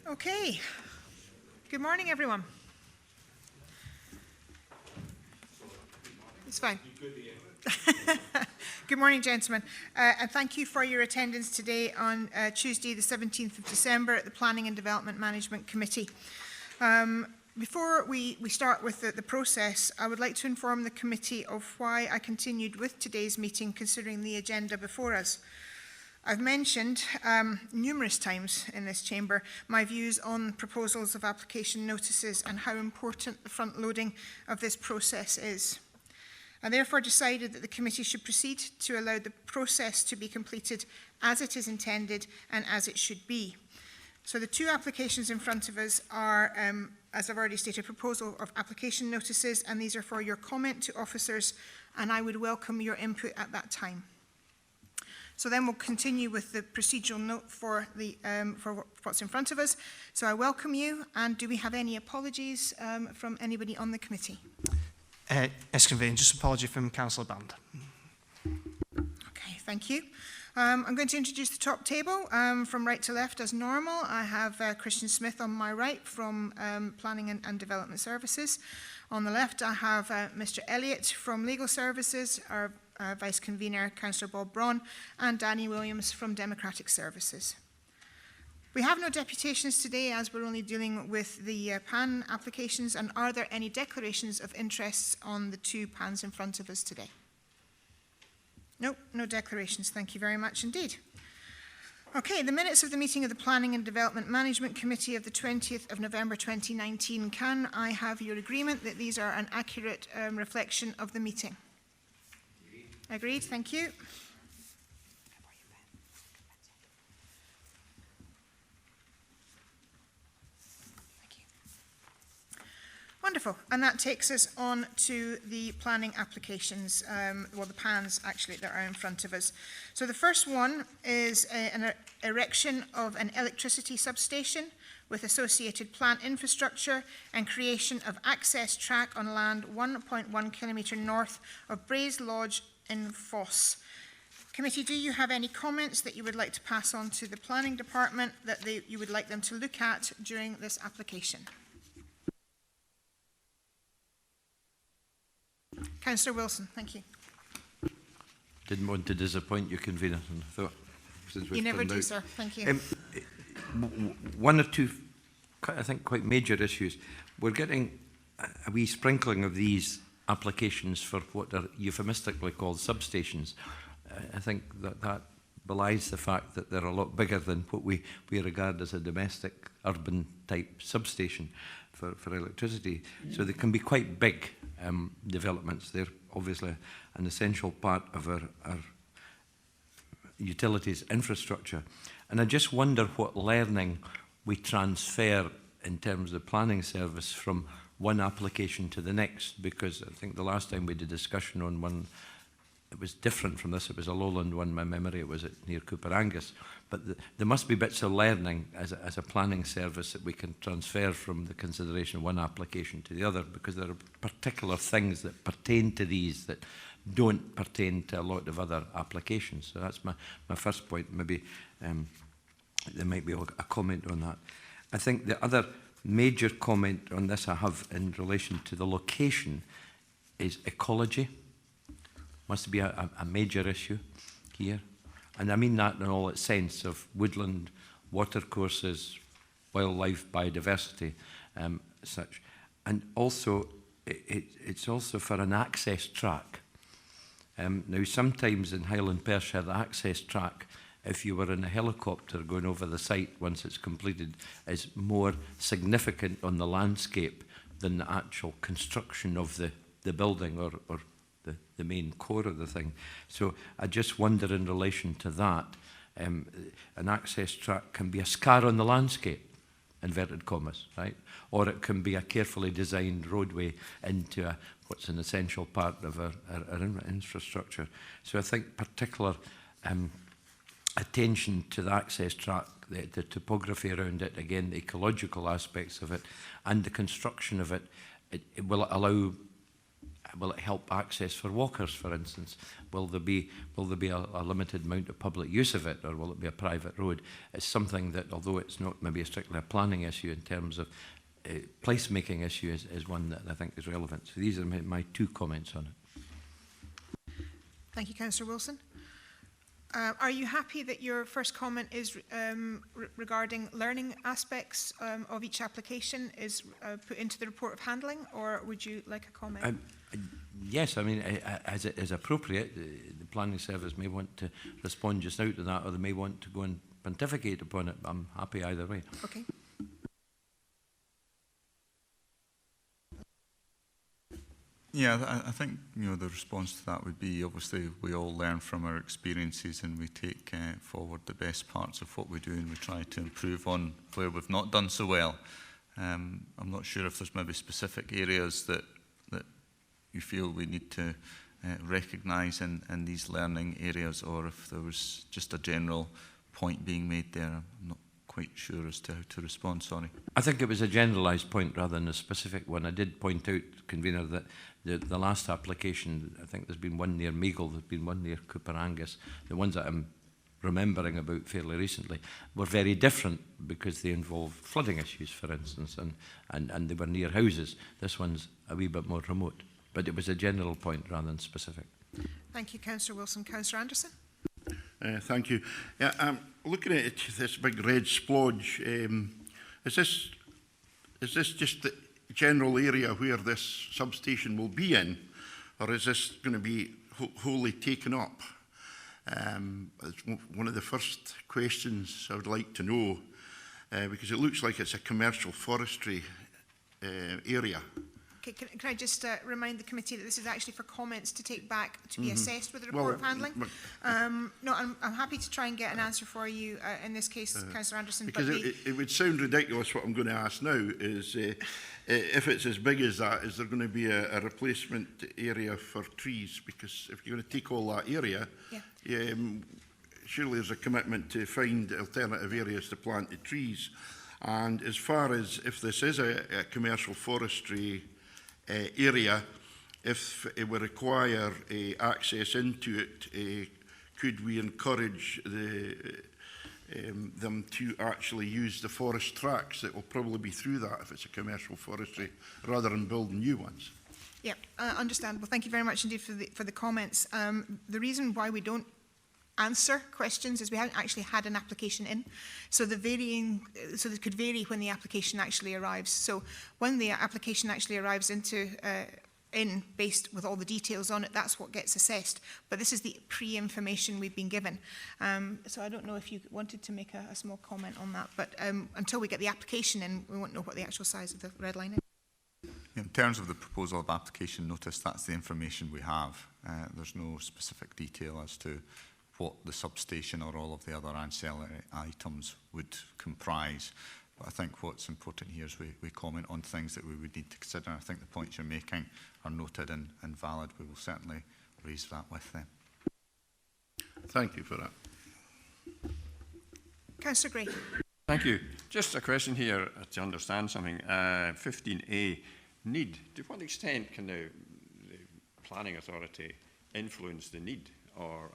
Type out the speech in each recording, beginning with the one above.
Okay. Good morning, everyone. It's fine. Good morning, gentlemen, and thank you for your attendance today on Tuesday, the 17th of December at the Planning and Development Management Committee. Before we start with the process, I would like to inform the committee of why I continued with today's meeting considering the agenda before us. I've mentioned numerous times in this chamber my views on proposals of application notices and how important the front-loading of this process is. I therefore decided that the committee should proceed to allow the process to be completed as it is intended and as it should be. So the two applications in front of us are, as I've already stated, proposal of application notices, and these are for your comment to officers, and I would welcome your input at that time. So then we'll continue with the procedural note for what's in front of us. So I welcome you, and do we have any apologies from anybody on the committee? As convened, just apology from Councillor Band. Okay, thank you. I'm going to introduce the top table from right to left as normal. I have Christian Smith on my right from Planning and Development Services. On the left, I have Mr. Elliott from Legal Services, our Vice Convener, Councillor Bob Braun, and Danny Williams from Democratic Services. We have no deputations today as we're only dealing with the PAN applications. And are there any declarations of interests on the two PANs in front of us today? No, no declarations. Thank you very much indeed. Okay, the minutes of the meeting of the Planning and Development Management Committee of the 20th of November 2019. Can I have your agreement that these are an accurate reflection of the meeting? Agreed, thank you. Wonderful, and that takes us on to the planning applications, well the PANs actually that are in front of us. So the first one is an erection of an electricity substation with associated plant infrastructure and creation of access track on land 1.1 kilometre north of Braes Lodge in Foss. Committee, do you have any comments that you would like to pass on to the planning department that you would like them to look at during this application? Councillor Wilson, thank you. Didn't want to disappoint you, Convener. And I thought, since you never do, sir. Thank you. One or two, I think, quite major issues. We're getting a wee sprinkling of these applications for what are euphemistically called substations. I think that belies the fact that they're a lot bigger than what we regard as a domestic urban type substation for electricity. So they can be quite big developments. They're obviously an essential part of our utilities infrastructure. And I just wonder what learning we transfer in terms of the planning service from one application to the next, because I think the last time we did a discussion on one, it was different from this. It was a lowland one, my memory, it was near Cooperangus. But there must be bits of learning as a planning service that we can transfer from the consideration of one application to the other, because there are particular things that pertain to these that don't pertain to a lot of other applications. So that's my first point. Maybe there might be a comment on that. I think the other major comment on this I have in relation to the location is ecology. Must be a major issue here. And I mean that in all its sense of woodland, watercourses, wildlife, biodiversity, such. And also, it's also for an access track. Now, sometimes in Highland Perthshire, the access track, if you were in a helicopter going over the site once it's completed, is more significant on the landscape than the actual construction of the building or the main core of the thing. So I just wonder in relation to that, an access track can be a scar on the landscape, inverted commas, right? Or it can be a carefully designed roadway into what's an essential part of our infrastructure. So I think particular attention to the access track, the topography around it, again, the ecological aspects of it, and the construction of it, it will allow will it help access for walkers, for instance? Will there be a limited amount of public use of it, or will it be a private road? It's something that, although it's not maybe strictly a planning issue in terms of place-making issue, is one that I think is relevant. So these are my 2 comments on it. Thank you, Councillor Wilson. Are you happy that your first comment is regarding learning aspects of each application is put into the report of handling, or would you like a comment? Yes, I mean, as it is appropriate, the planning service may want to respond just now to that, or they may want to go and pontificate upon it. I'm happy either way. Okay. Yeah, I think the response to that would be, obviously we all learn from our experiences and we take forward the best parts of what we do and we try to improve on where we've not done so well. I'm not sure if there's maybe specific areas that you feel we need to recognise in these learning areas, or if there was just a general point being made there. I'm not quite sure as to how to respond, sorry. I think it was a generalised point rather than a specific one. I did point out, Convener, that the last application, I think there's been one near Meagle, there's been one near Cooper Angus. The ones that I'm remembering about fairly recently were very different because they involved flooding issues, for instance, and they were near houses. This one's a wee bit more remote, but it was a general point rather than specific. Thank you, Councillor Wilson. Councillor Anderson? Thank you. Yeah, looking at it, this big red splodge, is this just the general area where this substation will be in, or is this going to be wholly taken up? It's one of the first questions I would like to know, because it looks like it's a commercial forestry area. Okay, can I just remind the committee that this is actually for comments to take back to be assessed with the report of handling? No, I'm happy to try and get an answer for you in this case, Councillor Anderson. Because it would sound ridiculous what I'm going to ask now is, if it's as big as that, is there going to be a replacement area for trees? Because if you're going to take all that area, surely there's a commitment to find alternative areas to plant the trees. And as far as if this is a commercial forestry area, if it would require access into it, could we encourage them to actually use the forest tracks that will probably be through that if it's a commercial forestry, rather than building new ones? Yeah, understandable. Thank you very much indeed for the comments. The reason why we don't answer questions is we haven't actually had an application in, so it could vary when the application actually arrives. So when the application actually arrives in based with all the details on it, that's what gets assessed. But this is the pre-information we've been given. So I don't know if you wanted to make a small comment on that, but until we get the application in, we won't know what the actual size of the red line is. In terms of the proposal of application notice, that's the information we have. There's no specific detail as to what the substation or all of the other ancillary items would comprise. But I think what's important here is we comment on things that we would need to consider. I think the points you're making are noted and valid. We will certainly raise that with them. Thank you for that. Councillor Gray. Thank you. Just a question here to understand something. 15A, need. To what extent can the planning authority influence the need, or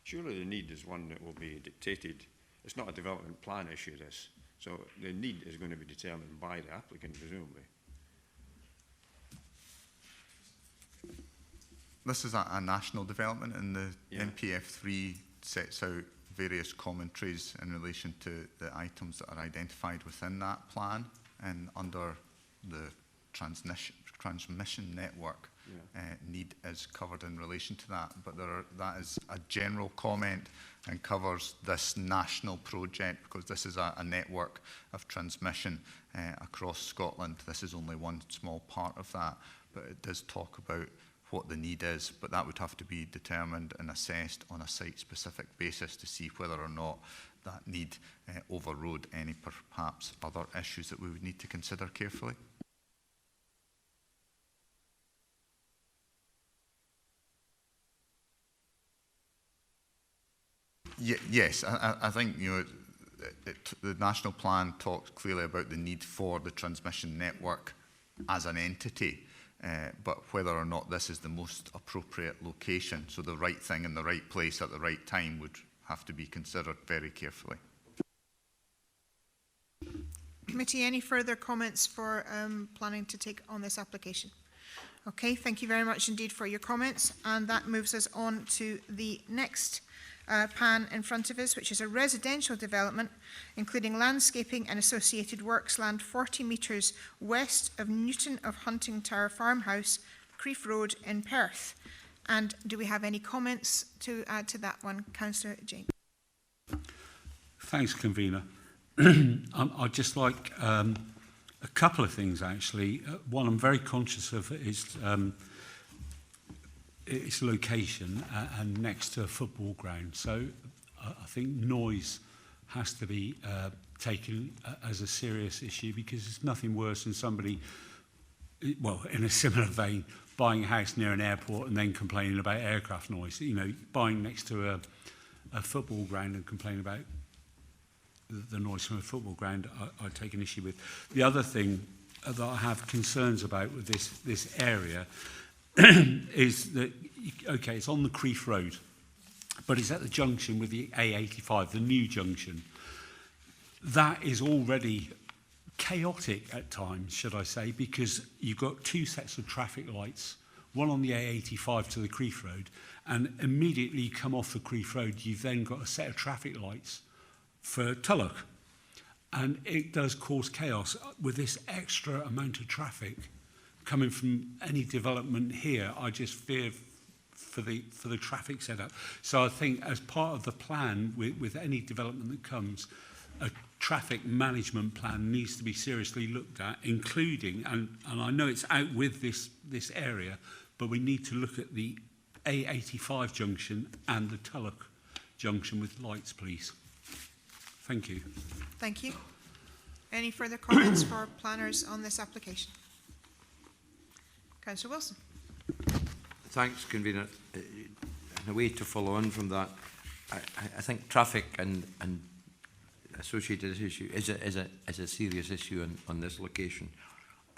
surely the need is one that will be dictated. It's not a development plan issue, this. So the need is going to be determined by the applicant, presumably. This is a national development, and the NPF3 sets out various commentaries in relation to the items that are identified within that plan, and under the transmission network. Need is covered in relation to that, but that is a general comment and covers this national project, because this is a network of transmission across Scotland. This is only one small part of that, but it does talk about what the need is, but that would have to be determined and assessed on a site-specific basis to see whether or not that need overrode any perhaps other issues that we would need to consider carefully. Yes, I think the national plan talks clearly about the need for the transmission network as an entity, but whether or not this is the most appropriate location, so the right thing in the right place at the right time, would have to be considered very carefully. Committee, any further comments for planning to take on this application? Okay, thank you very much indeed for your comments, and that moves us on to the next pan in front of us, which is a residential development, including landscaping and associated works, land 40 metres west of Newton of Hunting Tower Farmhouse, Creef Road in Perth. And do we have any comments to add to that one? Councillor James. Thanks, Convener. I'd just like a couple of things, actually. One I'm very conscious of is its location and next to a football ground. So I think noise has to be taken as a serious issue, because there's nothing worse than somebody, well, in a similar vein, buying a house near an airport and then complaining about aircraft noise. You know, buying next to a football ground and complaining about the noise from a football ground, I take an issue with. The other thing that I have concerns about with this area is that, okay, it's on the Creef Road, but it's at the junction with the A85, the new junction. That is already chaotic at times, should I say, because you've got two sets of traffic lights, one on the A85 to the Creef Road, and immediately you come off the Creef Road, you've then got a set of traffic lights for Tulloch. And it does cause chaos with this extra amount of traffic coming from any development here. I just fear for the traffic setup. So I think as part of the plan with any development that comes, a traffic management plan needs to be seriously looked at, including, and I know it's out with this area, but we need to look at the A85 junction and the Tulloch junction with lights, please. Thank you. Thank you. Any further comments for planners on this application? Councillor Wilson. Thanks, Convener. In a way to follow on from that, I think traffic and associated issue is a serious issue on this location.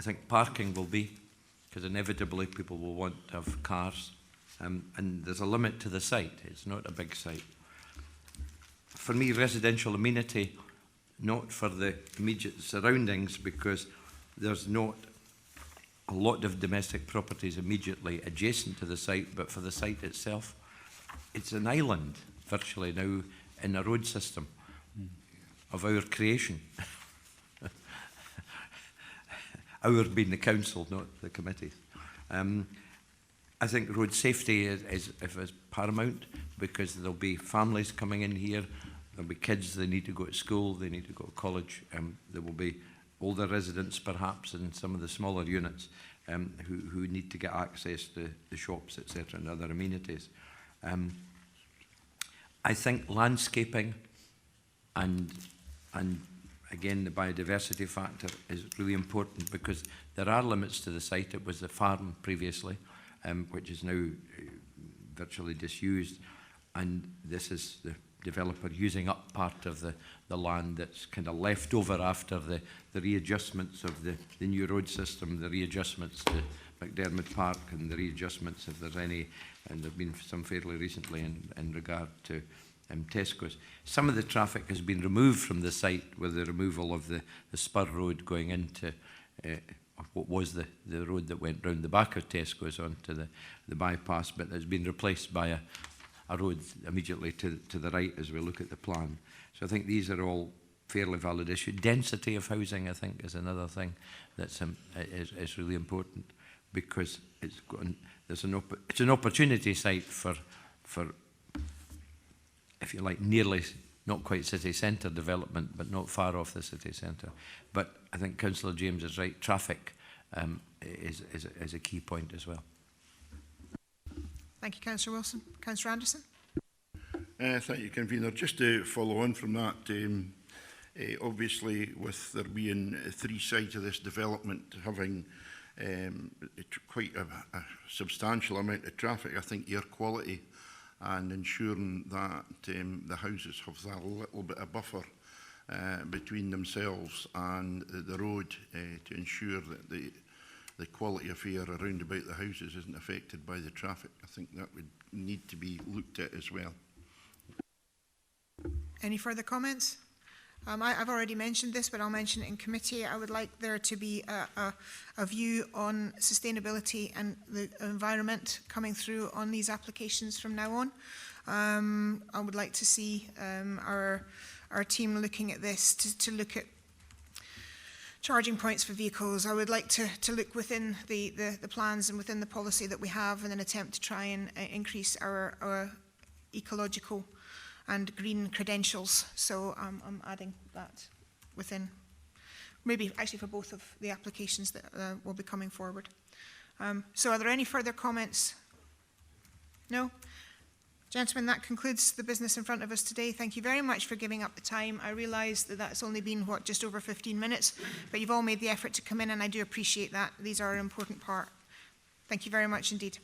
I think parking will be, because inevitably people will want to have cars, and there's a limit to the site. It's not a big site. For me, residential amenity, not for the immediate surroundings, because there's not a lot of domestic properties immediately adjacent to the site, but for the site itself, it's an island virtually now in a road system of our creation. Our being the council, not the committees. I think road safety is paramount, because there'll be families coming in here, there'll be kids, they need to go to school, they need to go to college, there will be older residents perhaps in some of the smaller units who need to get access to the shops, etc., and other amenities. I think landscaping and again the biodiversity factor is really important, because there are limits to the site. It was the farm previously, which is now virtually disused, and this is the developer using up part of the land that's kind of left over after the readjustments of the new road system, the readjustments to McDermott Park, and the readjustments, if there's any, and there have been some fairly recently in regard to Tesco's. Some of the traffic has been removed from the site with the removal of the spur road going into what was the road that went round the back of Tesco's onto the bypass, but has been replaced by a road immediately to the right as we look at the plan. So I think these are all fairly valid issues. Density of housing, I think, is another thing that's is really important, because it's an opportunity site for if you like, nearly not quite city centre development, but not far off the city centre. But I think Councillor James is right. Traffic is a key point as well. Thank you, Councillor Wilson. Councillor Anderson. Thank you, Convener. Just to follow on from that, obviously with there being three sides of this development having quite a substantial amount of traffic, I think air quality and ensuring that the houses have that little bit of buffer between themselves and the road to ensure that the quality of air around about the houses isn't affected by the traffic. I think that would need to be looked at as well. Any further comments? I've already mentioned this, but I'll mention it in committee. I would like there to be a view on sustainability and the environment coming through on these applications from now on. I would like to see our team looking at this, to look at charging points for vehicles. I would like to look within the plans and within the policy that we have in an attempt to try and increase our ecological and green credentials. So I'm adding that within, maybe actually for both of the applications that will be coming forward. So are there any further comments? No? Gentlemen, that concludes the business in front of us today. Thank you very much for giving up the time. I realise that that's only been, just over 15 minutes, but you've all made the effort to come in, and I do appreciate that. These are an important part. Thank you very much indeed.